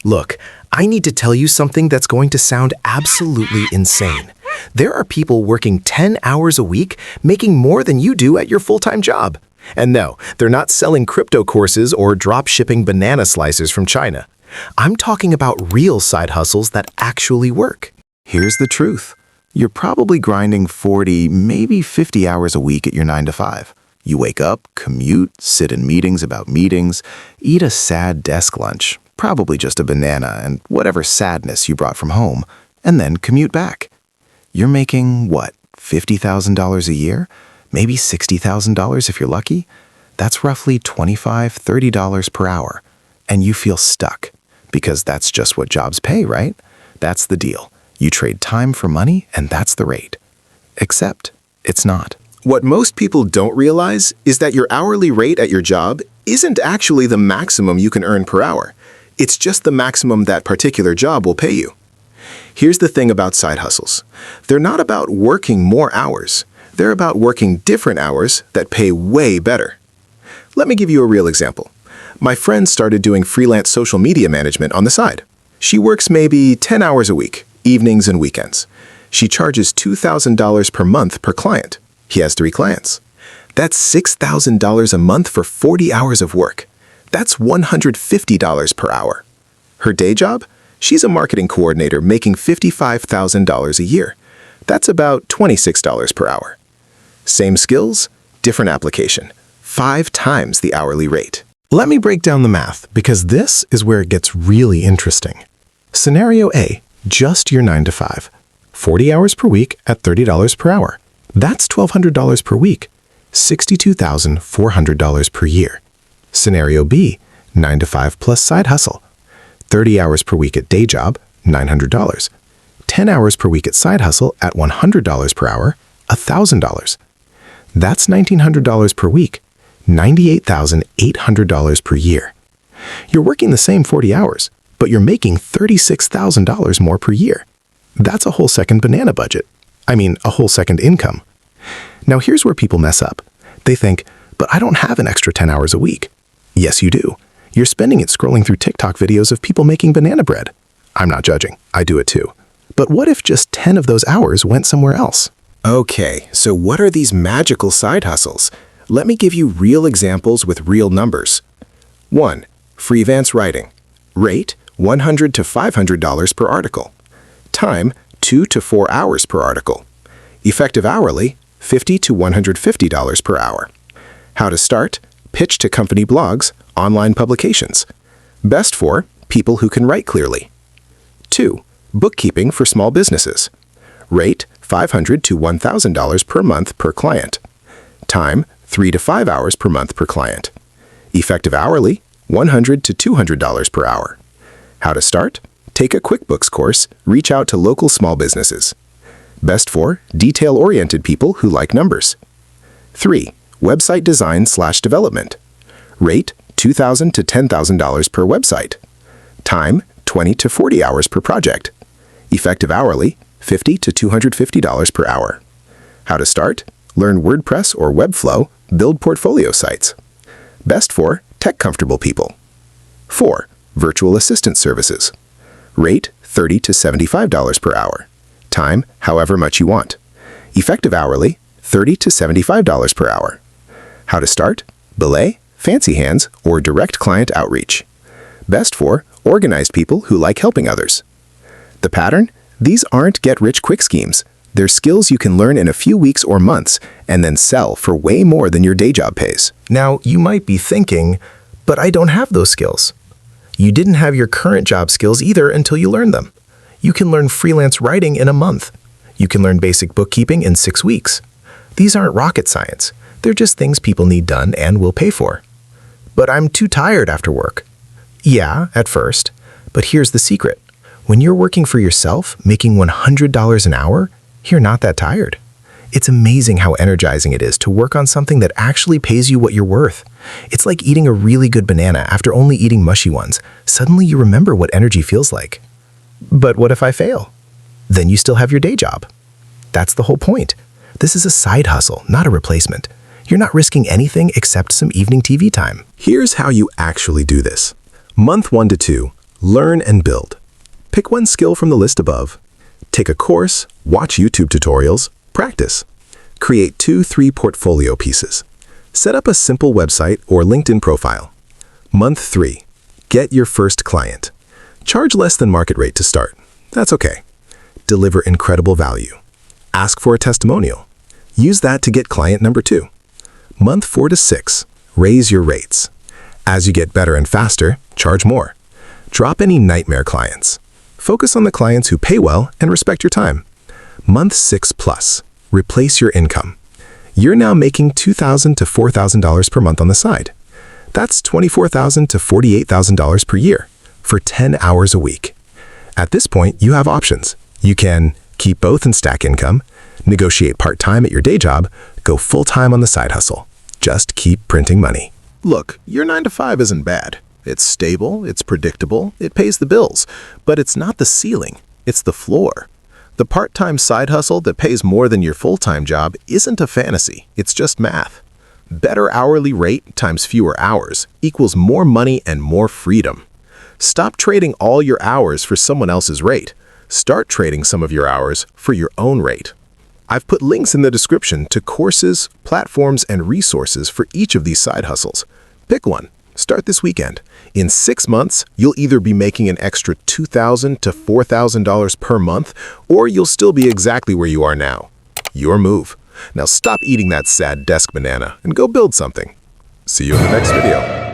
Look, I need to tell you something that's going to sound absolutely insane. There are people working 10 hours a week making more than you do at your full-time job. And no, they're not selling crypto courses or drop-shipping banana slicers from China. I'm talking about real side hustles that actually work. Here's the truth. You're probably grinding 40, maybe 50 hours a week at your 9 to 5. You wake up, commute, sit in meetings about meetings, eat a sad desk lunch, probably just a banana and whatever sadness you brought from home, and then commute back. You're making, what, $50,000 a year? Maybe $60,000 if you're lucky? That's roughly $25, $30 per hour. And you feel stuck, because that's just what jobs pay, right? That's the deal. You trade time for money, and that's the rate. Except, it's not. What most people don't realize is that your hourly rate at your job isn't actually the maximum you can earn per hour. It's just the maximum that particular job will pay you. Here's the thing about side hustles. They're not about working more hours. They're about working different hours that pay way better. Let me give you a real example. My friend started doing freelance social media management on the side. She works maybe 10 hours a week, evenings and weekends. She charges $2,000 per month per client. He has 3 clients. That's $6,000 a month for 40 hours of work. That's $150 per hour. Her day job? She's a marketing coordinator making $55,000 a year. That's about $26 per hour. Same skills, different application. 5 times the hourly rate. Let me break down the math, because this is where it gets really interesting. Scenario A, just your 9 to 5. 40 hours per week at $30 per hour. That's $1,200 per week, $62,400 per year. Scenario B, 9 to 5 plus side hustle. 30 hours per week at day job, $900. 10 hours per week at side hustle at $100 per hour, $1,000. That's $1,900 per week, $98,800 per year. You're working the same 40 hours, but you're making $36,000 more per year. That's a whole second banana budget. A whole second income. Now here's where people mess up. They think, but I don't have an extra 10 hours a week. Yes, you do. You're spending it scrolling through TikTok videos of people making banana bread. I'm not judging. I do it too. But what if just 10 of those hours went somewhere else? Okay, so what are these magical side hustles? Let me give you real examples with real numbers. 1. Freelance writing. Rate, $100 to $500 per article. Time, 2 to 4 hours per article. Effective hourly, $50 to $150 per hour. How to start? Pitch to company blogs, online publications. Best for people who can write clearly. 2. Bookkeeping for small businesses. Rate, $500 to $1,000 per month per client. Time, 3 to 5 hours per month per client. Effective hourly, $100 to $200 per hour. How to start? Take a QuickBooks course, reach out to local small businesses. Best for detail-oriented people who like numbers. 3. Website design/development. Rate, $2,000 to $10,000 per website. Time, 20 to 40 hours per project. Effective hourly, $50 to $250 per hour. How to start? Learn WordPress or Webflow, build portfolio sites. Best for tech-comfortable people. 4. Virtual assistant services. Rate, $30 to $75 per hour. Time, however much you want. Effective hourly, $30 to $75 per hour. How to start? Belay, fancy hands, or direct client outreach. Best for organized people who like helping others. The pattern? These aren't get-rich-quick schemes. They're skills you can learn in a few weeks or months and then sell for way more than your day job pays. Now, you might be thinking, but I don't have those skills. You didn't have your current job skills either until you learned them. You can learn freelance writing in a month. You can learn basic bookkeeping in 6 weeks. These aren't rocket science. They're just things people need done and will pay for. But I'm too tired after work. Yeah, at first. But here's the secret. When you're working for yourself, making $100 an hour, you're not that tired. It's amazing how energizing it is to work on something that actually pays you what you're worth. It's like eating a really good banana after only eating mushy ones. Suddenly you remember what energy feels like. But what if I fail? Then you still have your day job. That's the whole point. This is a side hustle, not a replacement. You're not risking anything except some evening TV time. Here's how you actually do this. Month 1 to 2, Learn and build. Pick one skill from the list above. Take a course, watch YouTube tutorials, practice. Create 2-3 portfolio pieces. Set up a simple website or LinkedIn profile. Month 3. Get your first client. Charge less than market rate to start. That's okay. Deliver incredible value. Ask for a testimonial. Use that to get client number 2. Month 4 to 6. Raise your rates. As you get better and faster, charge more. Drop any nightmare clients. Focus on the clients who pay well and respect your time. Month 6 plus. Replace your income. You're now making $2,000 to $4,000 per month on the side. That's $24,000 to $48,000 per year for 10 hours a week. At this point, you have options. You can keep both and stack income, negotiate part-time at your day job, go full-time on the side hustle. Just keep printing money. Look, your 9-to-5 isn't bad. It's stable, it's predictable, it pays the bills. But it's not the ceiling, it's the floor. The part-time side hustle that pays more than your full-time job isn't a fantasy, it's just math. Better hourly rate times fewer hours equals more money and more freedom. Stop trading all your hours for someone else's rate. Start trading some of your hours for your own rate. I've put links in the description to courses, platforms, and resources for each of these side hustles. Pick one. Start this weekend. In 6 months, you'll either be making an extra $2,000 to $4,000 per month, or you'll still be exactly where you are now. Your move. Now stop eating that sad desk banana and go build something. See you in the next video.